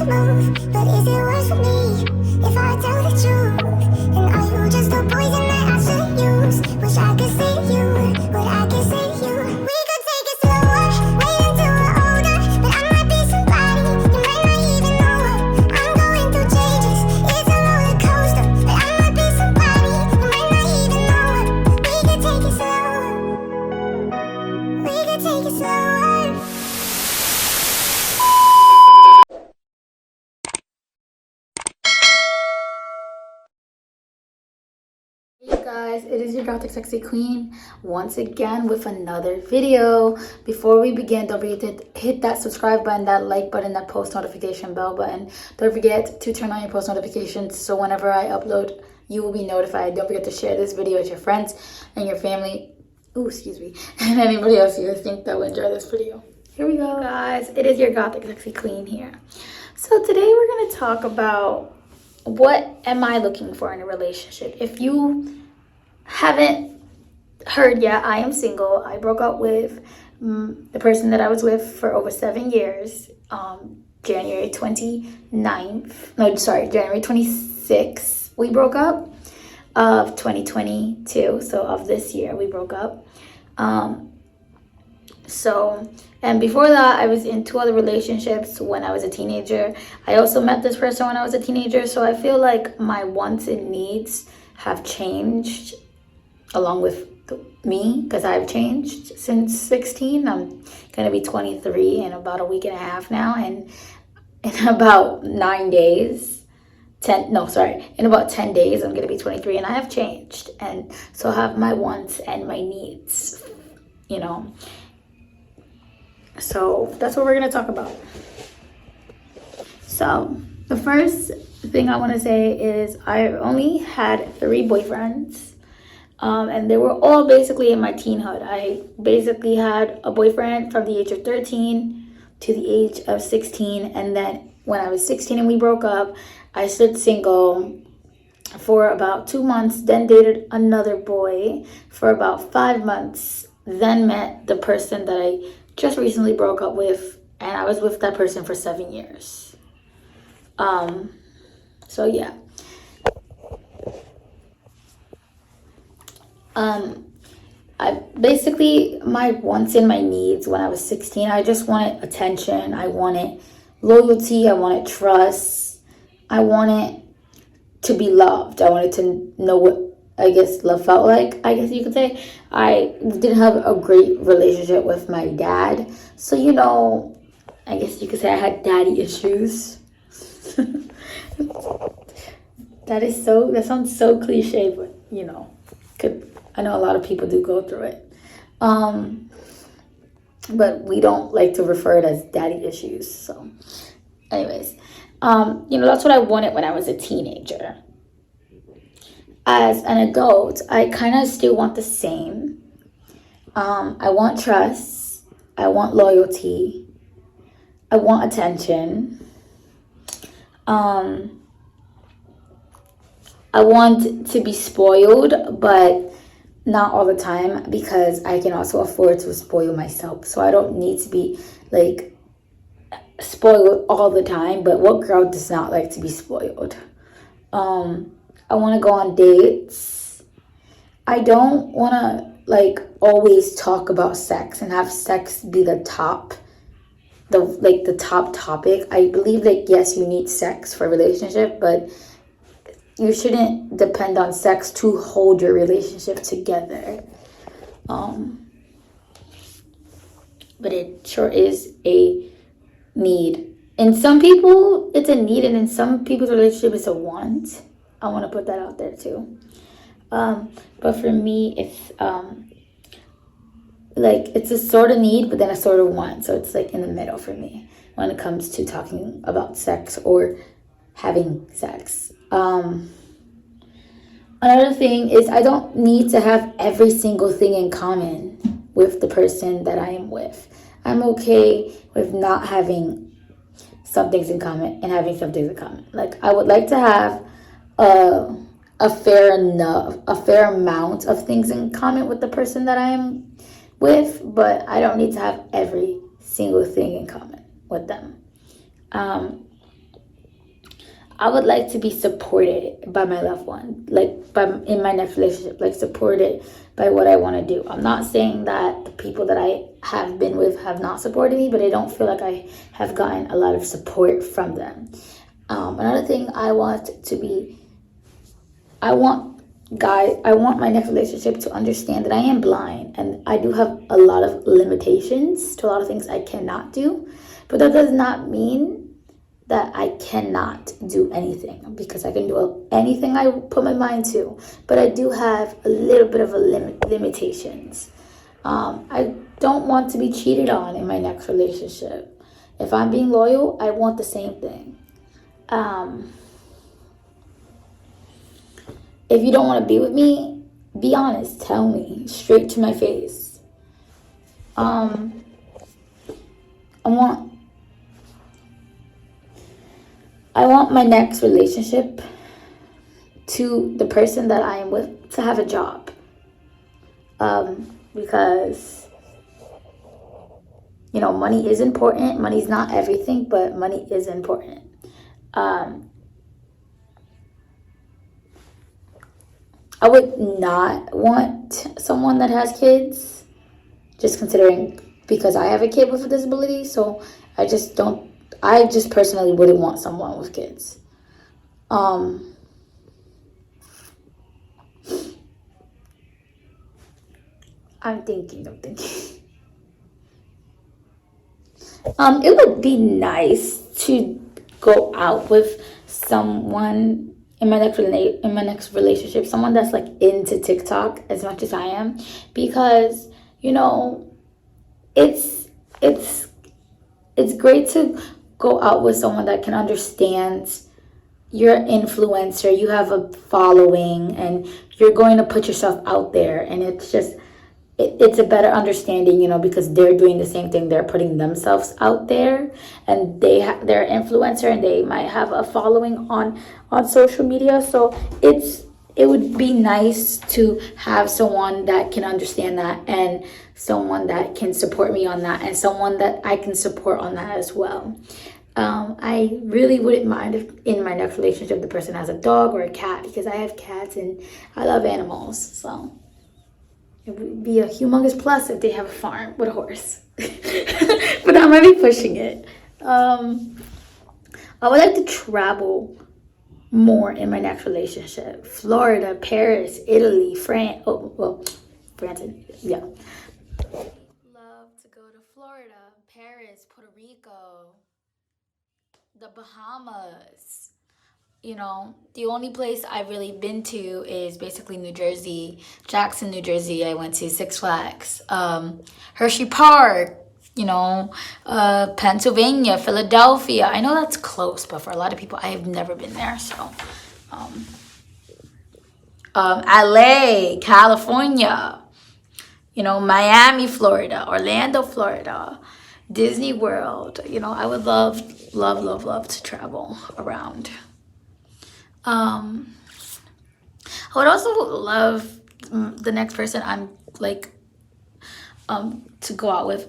to move, but is it worse for me if I tell the truth? And are you just a poison that I shouldn't use? Wish I could say you what I can say to you. We could take it slower, wait until we're older. But I might be somebody you might not even know of. I'm going through changes, it's a roller coaster. But I might be somebody you might not even know of. We could take it slower. We could take it slower. Hey guys, it is your gothic sexy queen once again with another video. Before we begin, don't forget to hit that subscribe button, that like button, that post notification bell button. Don't forget to turn on your post notifications so whenever I upload, you will be notified. Don't forget to share this video with your friends and your family. Ooh, excuse me. And anybody else you think that will enjoy this video. Here we go, guys. It is your gothic sexy queen here. So today we're going to talk about what am I looking for in a relationship. If you haven't heard yet, I am single. I broke up with the person that I was with for over 7 years. January 26th we broke up of 2022. So of this year we broke up. And before that, I was in 2 other relationships when I was a teenager. I also met this person when I was a teenager. So I feel like my wants and needs have changed along with me, because I've changed since 16. I'm going to be 23 in about a week and a half now. And in about 9 days, in about 10 days, I'm going to be 23 and I have changed. And so have my wants and my needs, you know. So that's what we're going to talk about. So the first thing I want to say is I only had 3 boyfriends. And they were all basically in my teenhood. I basically had a boyfriend from the age of 13 to the age of 16. And then when I was 16 and we broke up, I stood single for about 2 months, then dated another boy for about 5 months, then met the person that I just recently broke up with, and I was with that person for 7 years. So yeah. My wants and my needs when I was 16, I just wanted attention. I wanted loyalty. I wanted trust. I wanted to be loved. I wanted to know what, I guess, love felt like, I guess you could say. I didn't have a great relationship with my dad. So, you know, I guess you could say I had daddy issues. That sounds so cliche, but, you know, I know a lot of people do go through it. But we don't like to refer it as daddy issues. So, anyways, that's what I wanted when I was a teenager. As an adult, I kind of still want the same. I want trust. I want loyalty. I want attention. I want to be spoiled, but not all the time, because I can also afford to spoil myself. So I don't need to be like spoiled all the time. But what girl does not like to be spoiled? I want to go on dates. I don't want to always talk about sex and have sex be the top topic. I believe that yes, you need sex for a relationship, but you shouldn't depend on sex to hold your relationship together. But it sure is a need. In some people, it's a need, and in some people's relationship, it's a want. I want to put that out there too. But for me, it's it's a sort of need, but then a sort of want. So it's in the middle for me when it comes to talking about sex or having sex. Another thing is I don't need to have every single thing in common with the person that I am with. I'm okay with not having some things in common and having some things in common. I would like to have a fair amount of things in common with the person that I am with, but I don't need to have every single thing in common with them. I would like to be supported by my loved one, like in my next relationship, like supported by what I want to do. I'm not saying that the people that I have been with have not supported me, but I don't feel like I have gotten a lot of support from them. Another thing I want my next relationship to understand that I am blind and I do have a lot of limitations to a lot of things I cannot do, but that does not mean that I cannot do anything, because I can do anything I put my mind to, but I do have a little bit of limitations. I don't want to be cheated on in my next relationship. If I'm being loyal, I want the same thing. If you don't want to be with me, be honest, tell me straight to my face. I want my next relationship to the person that I am with to have a job. Because, money is important. Money's not everything, but money is important. I would not want someone that has kids, just considering because I have a kid with a disability. So I just personally wouldn't want someone with kids. I'm thinking. It would be nice to go out with someone in my next relationship, someone that's like into TikTok as much as I am, because it's great to go out with someone that can understand you're an influencer, you have a following, and you're going to put yourself out there, and it's a better understanding, because they're doing the same thing. They're putting themselves out there, and they're an influencer, and they might have a following on social media. So it would be nice to have someone that can understand that, and someone that can support me on that, and someone that I can support on that as well. I really wouldn't mind if in my next relationship the person has a dog or a cat, because I have cats and I love animals. So it would be a humongous plus if they have a farm with a horse. But I might be pushing it. I would like to travel more in my next relationship. Florida, Paris, Italy, France. France, yeah. Love to go to Florida, Paris, Puerto Rico, the Bahamas. The only place I've really been to is basically New Jersey, Jackson, New Jersey. I went to Six Flags, Hershey Park, Pennsylvania, Philadelphia. I know that's close, but for a lot of people, I have never been there. So, LA, California, Miami, Florida, Orlando, Florida, Disney World. I would love to travel around. I would also love the next person I'm to go out with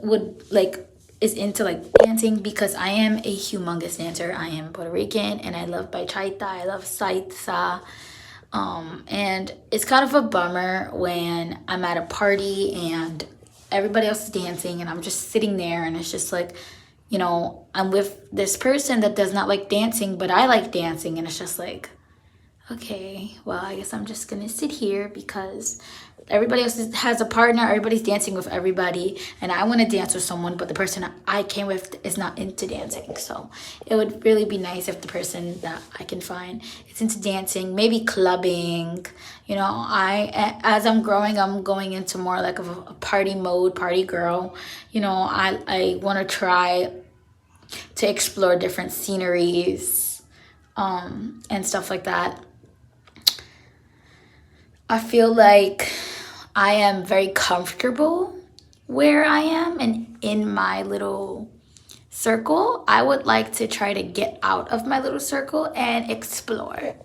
is into dancing, because I am a humongous dancer. I am Puerto Rican and I love bachata, I love salsa. And it's kind of a bummer when I'm at a party and everybody else is dancing and I'm just sitting there, and it's just I'm with this person that does not like dancing, but I like dancing, and it's just okay, well, I guess I'm just gonna sit here because everybody else has a partner, everybody's dancing with everybody, and I want to dance with someone, but the person I came with is not into dancing. So it would really be nice if the person that I can find is into dancing, maybe clubbing. As I'm growing, I'm going into more of a party mode, party girl. I want to try to explore different sceneries and stuff like that. I feel like I am very comfortable where I am and in my little circle. I would like to try to get out of my little circle and explore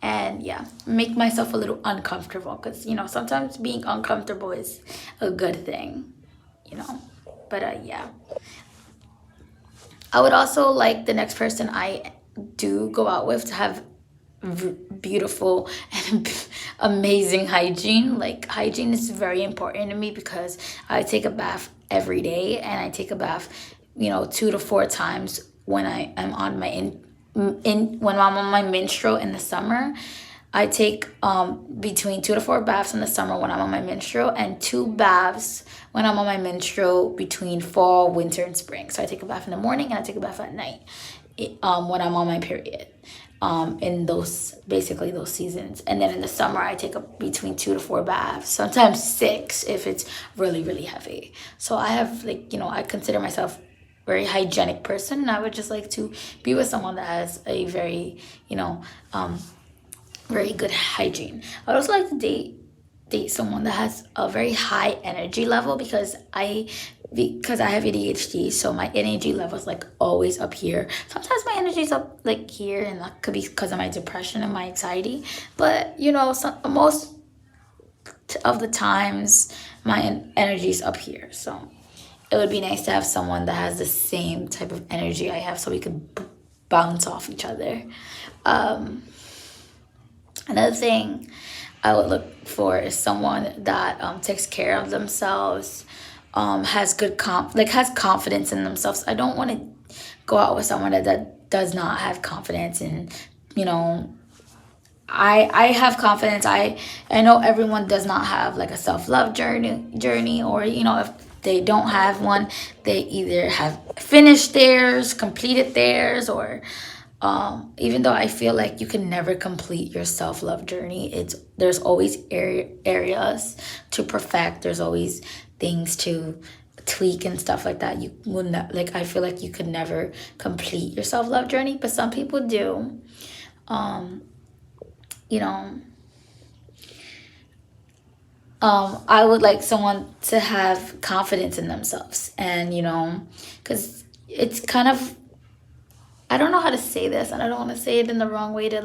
and make myself a little uncomfortable, because sometimes being uncomfortable is a good thing, but I would also like the next person I do go out with to have beautiful and amazing hygiene. Like, hygiene is very important to me because I take a bath every day, and I take a bath 2 to 4 times when I am on my when I'm on my menstrual in the summer. I take between 2 to 4 baths in the summer when I'm on my menstrual, and 2 baths when I'm on my menstrual between fall, winter, and spring. So I take a bath in the morning and I take a bath at night when I'm on my period. In those seasons. And then in the summer, I take between 2 to 4 baths, sometimes 6 if it's really, really heavy. So I have I consider myself a very hygienic person, and I would just like to be with someone that has a very, very good hygiene. I would also like to date someone that has a very high energy level because I have ADHD, so my energy level is always up here. Sometimes my energy is up here, and that could be because of my depression and my anxiety. But most of the times my energy is up here. So it would be nice to have someone that has the same type of energy I have, so we could bounce off each other. Another thing I would look for is someone that takes care of themselves, has good has confidence in themselves. I don't want to go out with someone that does not have confidence. And I have confidence. I know everyone does not have a self-love journey, or if they don't have one, they either have finished theirs, completed theirs, or even though I feel like you can never complete your self-love journey, there's always areas to perfect. There's always things to tweak and stuff like that. You will not, I feel like you could never complete your self-love journey, but some people do. I would like someone to have confidence in themselves, and because it's kind of, I don't know how to say this, and I don't want to say it in the wrong way to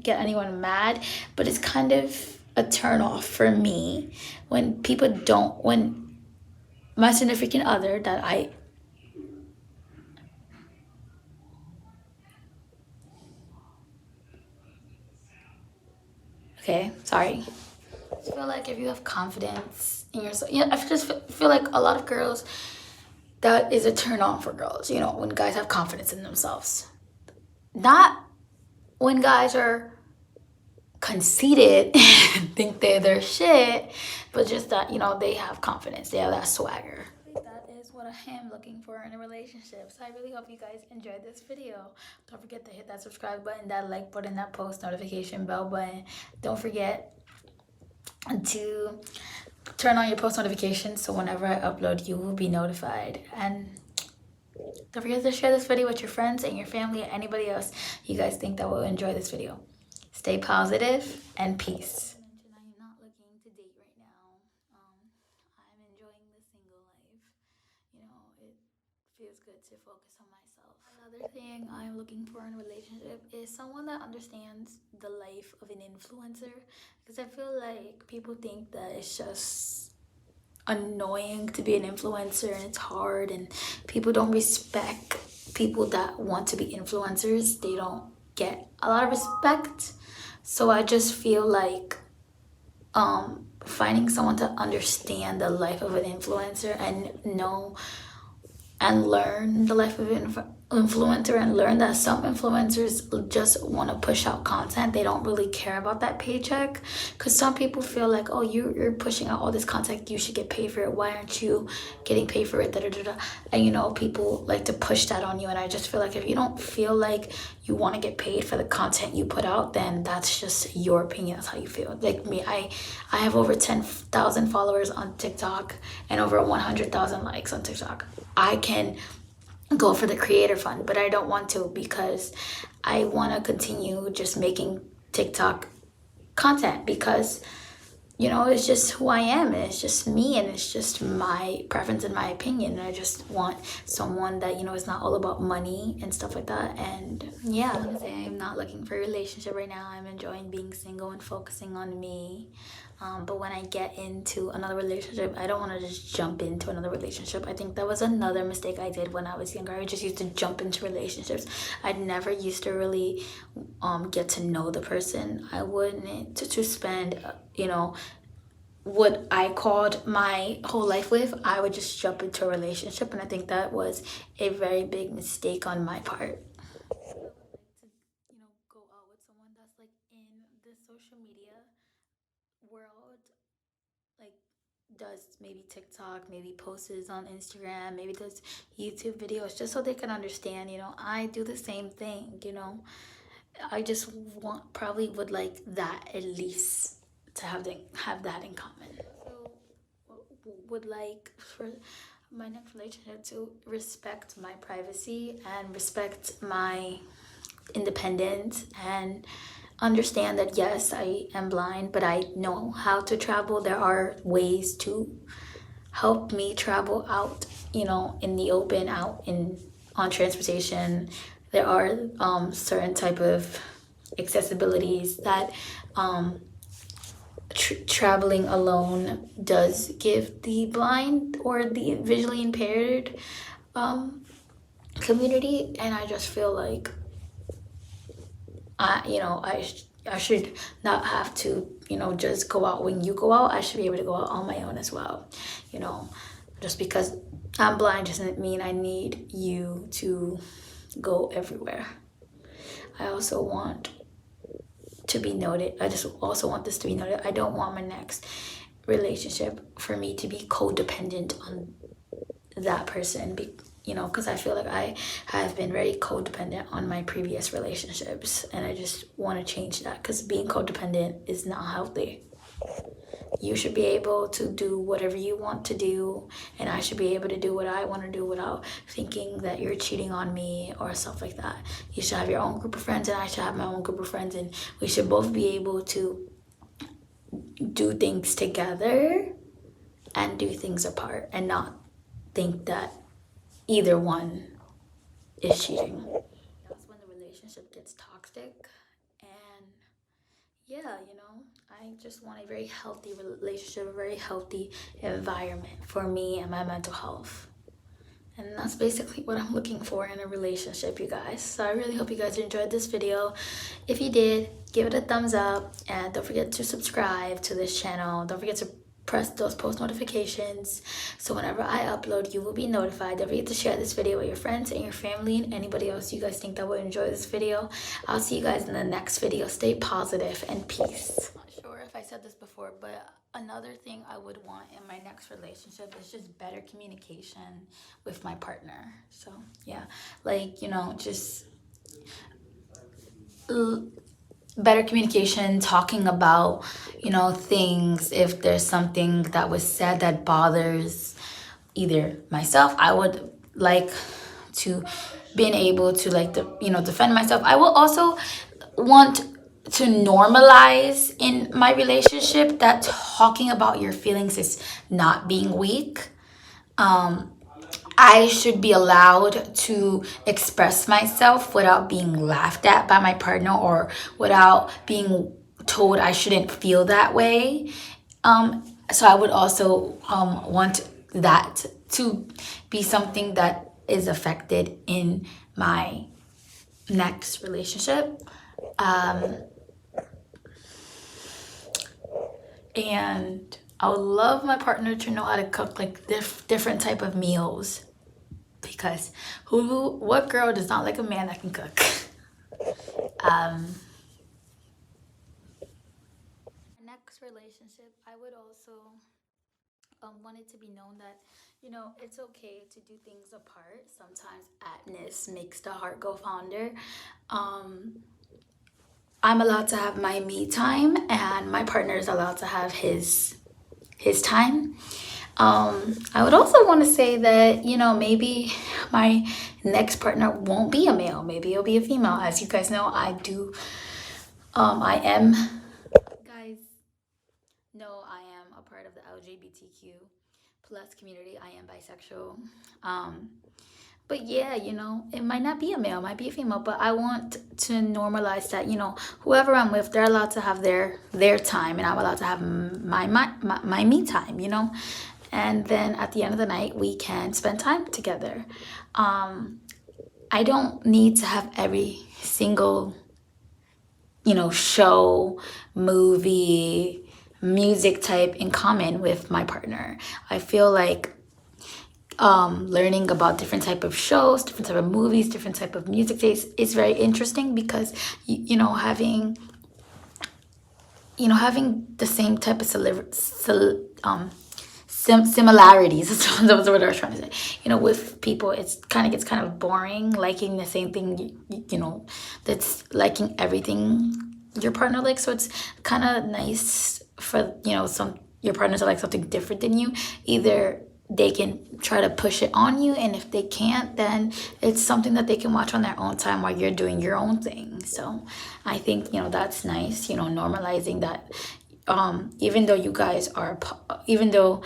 get anyone mad, but it's kind of a turn off for me when when my significant other okay, sorry. I feel like if you have confidence in yourself, I just feel like a lot of girls, that is a turn on for girls, when guys have confidence in themselves. Not when guys are conceited and think they're their shit, but just that, they have confidence. They have that swagger. That is what I am looking for in a relationship. So I really hope you guys enjoyed this video. Don't forget to hit that subscribe button, that like button, that post notification bell button. Don't forget to turn on your post notifications so whenever I upload, you will be notified. And don't forget to share this video with your friends and your family and anybody else you guys think that will enjoy this video. Stay positive and peace. I'm not looking to date right now. I'm enjoying the single life. It feels good to focus on myself. Another thing I'm looking for in a relationship is someone that understands the life of an influencer, because I feel like people think that it's just annoying to be an influencer and it's hard, and people don't respect people that want to be influencers. They don't get a lot of respect. So I just feel like finding someone to understand the life of an influencer and know and learn the life of an influencer, and learn that some influencers just want to push out content. They don't really care about that paycheck, because some people feel like, oh, you're pushing out all this content, you should get paid for it. Why aren't you getting paid for it? Da, da, da, da. And people like to push that on you, and I just feel like if you don't feel like you want to get paid for the content you put out, then that's just your opinion. That's how you feel. Like me, I have over 10,000 followers on TikTok and over 100,000 likes on TikTok. I can go for the creator fund, but I don't want to, because I want to continue just making TikTok content, because you know, it's just who I am, and it's just me, and it's just my preference and my opinion. And I just want someone that, you know, is not all about money and stuff like that. And yeah, I'm gonna say I'm not looking for a relationship right now. I'm enjoying being single and focusing on me. But when I get into another relationship, I don't want to just jump into another relationship. I think that was another mistake I did when I was younger. I just used to jump into relationships. I never used to really get to know the person I wouldn't to spend, you know, what I called my whole life with. I would just jump into a relationship, and I think that was a very big mistake on my part. You know, go out with someone that's like in the social media world, like does maybe TikTok, maybe posts on Instagram, maybe does YouTube videos, just so they can understand, you know, I do the same thing, you know. I just want, probably would like that at least, to have that in common. So would like for my next relationship to respect my privacy and respect my independence, and understand that yes, I am blind, but I know how to travel. There are ways to help me travel out, you know, in the open, out in on transportation. There are certain type of accessibilities that traveling alone does give the blind or the visually impaired community. And I just feel like I should not have to, you know, just go out when you go out. I should be able to go out on my own as well. You know, just because I'm blind doesn't mean I need you to go everywhere. I also want to be noted. I just also want this to be noted. I don't want my next relationship for me to be codependent on that person, you know, because I feel like I have been very codependent on my previous relationships, and I just want to change that, because being codependent is not healthy. You should be able to do whatever you want to do, and I should be able to do what I want to do without thinking that you're cheating on me or stuff like that. You should have your own group of friends, and I should have my own group of friends, and we should both be able to do things together and do things apart, and not think that either one is cheating. That's when the relationship gets toxic. And yeah, you know, I just want a very healthy relationship, a very healthy environment for me and my mental health. And that's basically what I'm looking for in a relationship, you guys. So I really hope you guys enjoyed this video. If you did, give it a thumbs up, and don't forget to subscribe to this channel. Don't forget to press those post notifications, so whenever I upload, you will be notified. Don't forget to share this video with your friends and your family and anybody else you guys think that would enjoy this video. I'll see you guys in the next video. Stay positive and peace. I'm not sure if I said this before, but another thing I would want in my next relationship is just better communication with my partner. So yeah, like, you know, just better communication, talking about, you know, things. If there's something that was said that bothers either myself, I would like to being able to, like, you know, defend myself. I will also want to normalize in my relationship that talking about your feelings is not being weak. I should be allowed to express myself without being laughed at by my partner, or without being told I shouldn't feel that way. So I would also want that to be something that is affected in my next relationship. And I would love my partner to know how to cook, like, different type of meals, because what girl does not like a man that can cook? Next relationship, I would also want it to be known that, you know, it's okay to do things apart. Sometimes aptness makes the heart go fonder. I'm allowed to have my me time, and my partner is allowed to have his time. I would also want to say that, you know, maybe my next partner won't be a male. Maybe it'll be a female. As you guys know, I am, guys know LGBTQ plus community. I am bisexual. But yeah, it might not be a male, it might be a female, but I want to normalize that, whoever I'm with, they're allowed to have their time, and I'm allowed to have my me time, and then at the end of the night, we can spend time together. I don't need to have every single, show, movie, music type in common with my partner. I feel like learning about different type of shows, different type of movies, different type of music tastes is very interesting, because having the same type of similarities that's what I was trying to say. With people, it's gets kind of boring liking the same thing. That's liking everything your partner likes. So it's kind of nice for some your partner to like something different than you. Either they can try to push it on you, and if they can't, then it's something that they can watch on their own time while you're doing your own thing. So I think that's nice, normalizing that. Even though you guys are, even though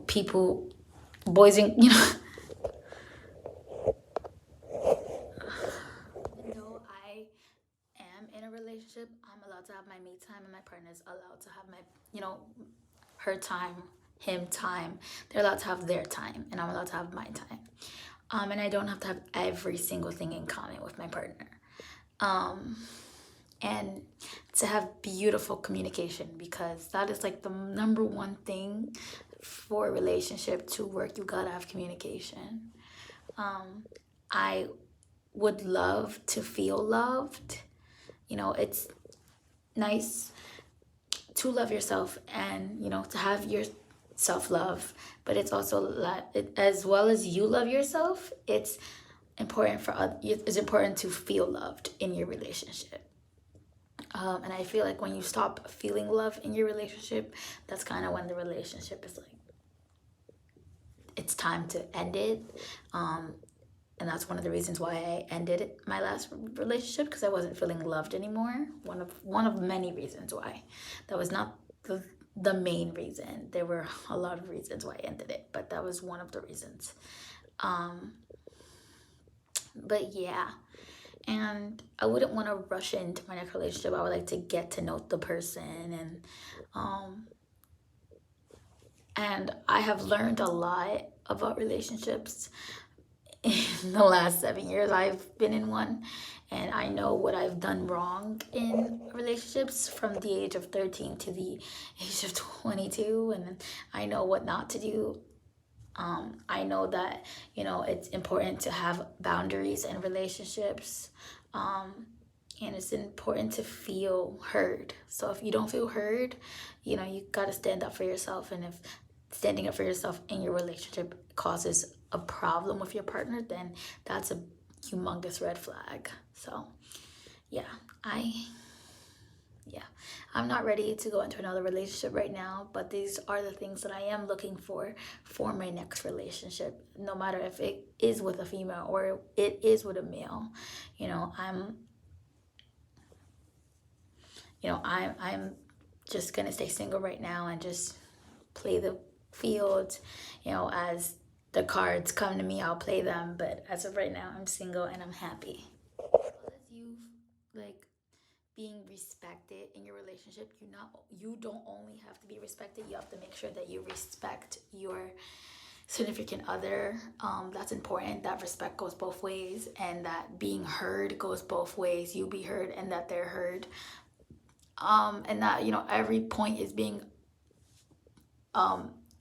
people, boys and even though I am in a relationship, I'm allowed to have my me time, and my partner's allowed to have my her time, him time. They're allowed to have their time, and I'm allowed to have my time. And I don't have to have every single thing in common with my partner. And to have beautiful communication, because that is like the number one thing for a relationship to work. You gotta have communication. I would love to feel loved. It's nice to love yourself, and to have your self-love, but it's also as well as you love yourself, it's important to feel loved in your relationship. And I feel like when you stop feeling love in your relationship, that's kind of when the relationship is like, it's time to end it. And that's one of the reasons why I ended my last relationship, because I wasn't feeling loved anymore. One of many reasons why. That was not the main reason. There were a lot of reasons why I ended it, but that was one of the reasons. But yeah. And I wouldn't want to rush into my next relationship. I would like to get to know the person, and I have learned a lot about relationships in the last 7 years I've been in one, and I know what I've done wrong in relationships from the age of 13 to the age of 22, and I know what not to do. I know that, it's important to have boundaries in relationships, and it's important to feel heard. So if you don't feel heard, you got to stand up for yourself. And if standing up for yourself in your relationship causes a problem with your partner, then that's a humongous red flag. So I'm not ready to go into another relationship right now, but these are the things that I am looking for my next relationship, no matter if it is with a female or it is with a male. I'm just gonna stay single right now and just play the field. As the cards come to me, I'll play them, but as of right now, I'm single and I'm happy. As well as you being respected in your relationship, you don't only have to be respected, you have to make sure that you respect your significant other. That's important. That respect goes both ways, and that being heard goes both ways. You be heard and that they're heard. And that every point is being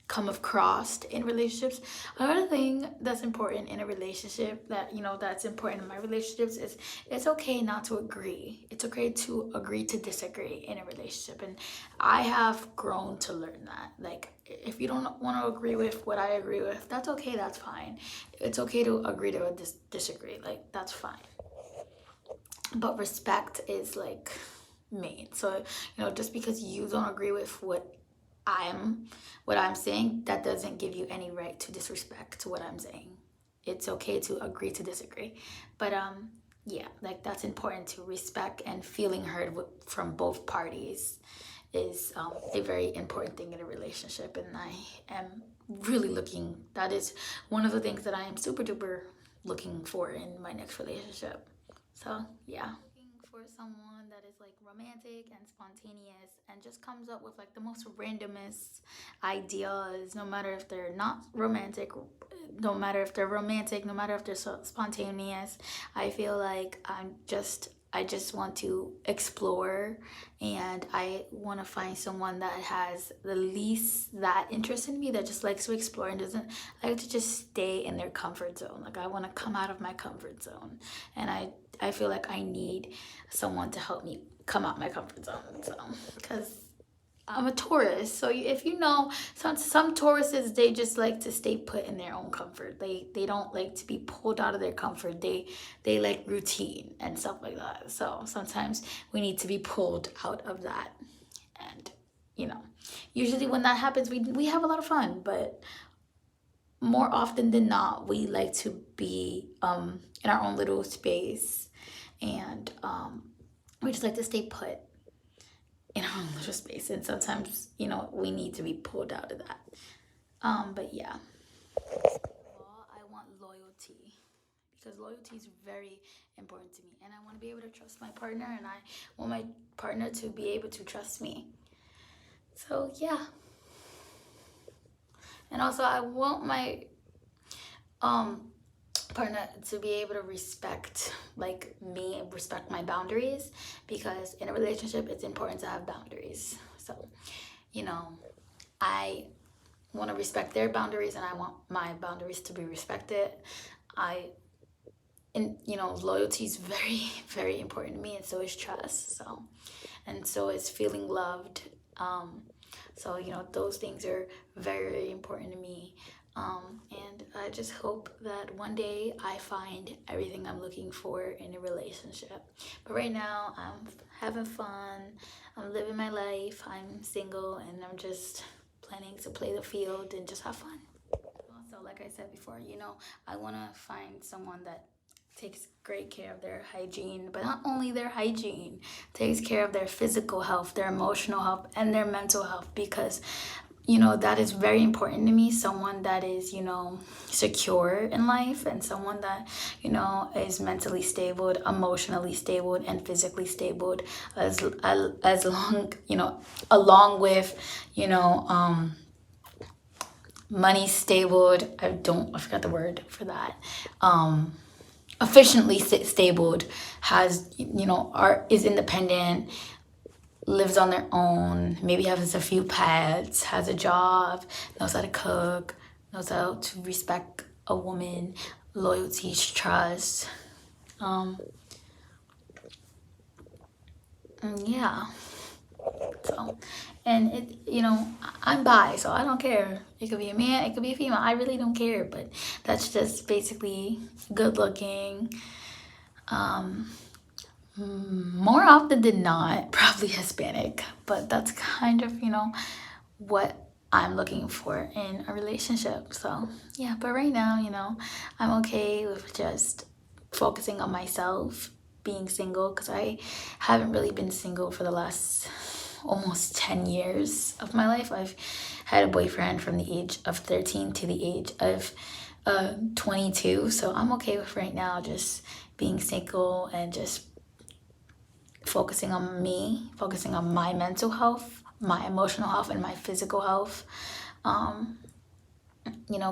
come across in relationships. Another thing that's important in a relationship that's important in my relationships is it's okay not to agree. It's okay to agree to disagree in a relationship, and I have grown to learn that. Like, if you don't want to agree with what I agree with, that's okay, that's fine. It's okay to agree to disagree, like, that's fine. But respect is like main. So just because you don't agree with what I'm saying, that doesn't give you any right to disrespect what I'm saying. It's okay to agree to disagree. But that's important, to respect and feeling heard from both parties is a very important thing in a relationship, and I am really looking, that is one of the things that I am super duper looking for in my next relationship. So yeah, looking for someone that is like romantic and spontaneous and just comes up with like the most randomest ideas, no matter if they're not romantic, no matter if they're romantic, no matter if they're spontaneous. I feel like I just want to explore, and I want to find someone that has the least that interest in me, that just likes to explore and doesn't like to just stay in their comfort zone. Like, I want to come out of my comfort zone, and I feel like I need someone to help me come out my comfort zone. So, because I'm a Taurus, so if you know, some Tauruses, they just like to stay put in their own comfort. They don't like to be pulled out of their comfort. They like routine and stuff like that. So sometimes we need to be pulled out of that, and usually when that happens, we have a lot of fun. But more often than not, we like to be in our own little space, and we just like to stay put in our own little space, and sometimes we need to be pulled out of that. But yeah, I want loyalty, because loyalty is very important to me, and I want to be able to trust my partner, and I want my partner to be able to trust me. So yeah, and also I want my partner to be able to respect like me and respect my boundaries, because in a relationship it's important to have boundaries. So I want to respect their boundaries, and I want my boundaries to be respected. Loyalty is very, very important to me, and so is trust. And so is feeling loved. So those things are very, very important to me. And I just hope that one day I find everything I'm looking for in a relationship. But right now, I'm having fun. I'm living my life. I'm single, and I'm just planning to play the field and just have fun. Also, like I said before, I want to find someone that takes great care of their hygiene, but not only their hygiene, takes care of their physical health, their emotional health, and their mental health, because that is very important to me. Someone that is, secure in life, and someone that, is mentally stable, emotionally stable, and physically stable, as long, along with, money stable. I forgot the word for that. Efficiently stable, has, is independent, lives on their own, maybe has a few pets, has a job, knows how to cook, knows how to respect a woman, loyalty, trust. Yeah. So, and I'm bi, so I don't care. It could be a man, it could be a female. I really don't care, but that's just basically good looking. More often than not, probably Hispanic, but that's kind of, what I'm looking for in a relationship. So yeah, but right now, I'm okay with just focusing on myself, being single, because I haven't really been single for the last almost 10 years of my life. I've had a boyfriend from the age of 13 to the age of 22. So I'm okay with right now just being single and just focusing on me, focusing on my mental health, my emotional health, and my physical health.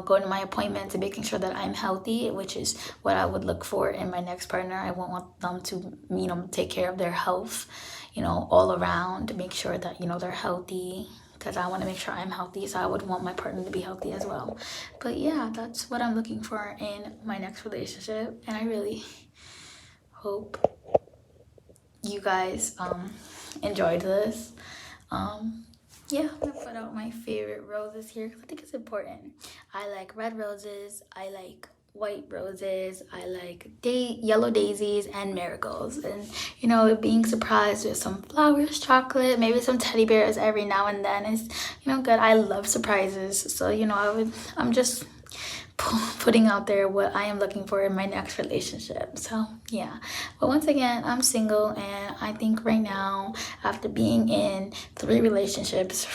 Going to my appointments and making sure that I'm healthy, which is what I would look for in my next partner. I won't want them to, take care of their health, all around, make sure that, they're healthy, because I want to make sure I'm healthy. So I would want my partner to be healthy as well. But yeah, that's what I'm looking for in my next relationship. And I really hope you guys enjoyed this. Yeah, I'm gonna put out my favorite roses here because I think it's important. I like red roses, I like white roses, I like yellow daisies and marigolds, and being surprised with some flowers, chocolate, maybe some teddy bears every now and then is good. I love surprises, so I'm just putting out there what I am looking for in my next relationship. So yeah, but once again, I'm single, and I think right now, after being in 3 relationships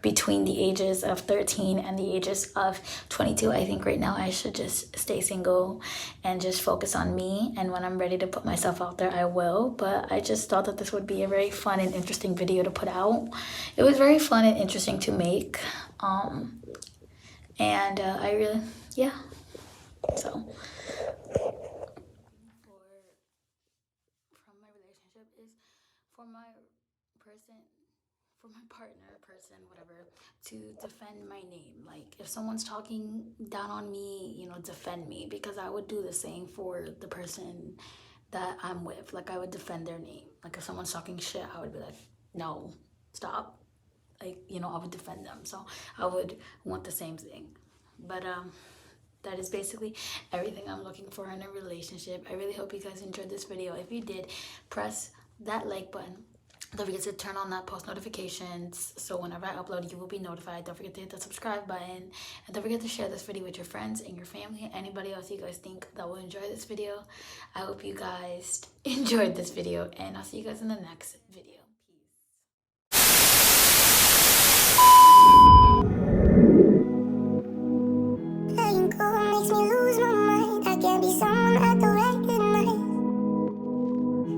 between the ages of 13 and the ages of 22, I think right now I should just stay single and just focus on me, and when I'm ready to put myself out there, I will. But I just thought that this would be a very fun and interesting video to put out. It was very fun and interesting to make, and I really, yeah. So, from my relationship is for my person, for my partner, person, whatever, to defend my name. Like, if someone's talking down on me, you know, defend me, because I would do the same for the person that I'm with. Like, I would defend their name. Like, if someone's talking shit, I would be like, no, stop. Like, you know, I would defend them. So I would want the same thing. But that is basically everything I'm looking for in a relationship. I really hope you guys enjoyed this video. If you did, press that like button. Don't forget to turn on that post notifications, so whenever I upload, you will be notified. Don't forget to hit the subscribe button, and don't forget to share this video with your friends and your family and anybody else you guys think that will enjoy this video. I hope you guys enjoyed this video, and I'll see you guys in the next video. Letting go makes me lose my mind. I can't be someone I don't recognize.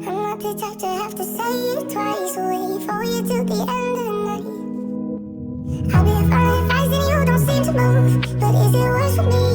I'm not the type to have to say it twice. Wait for you till the end of the night. I'll be if I'm advising you don't seem to move. But is it worse for me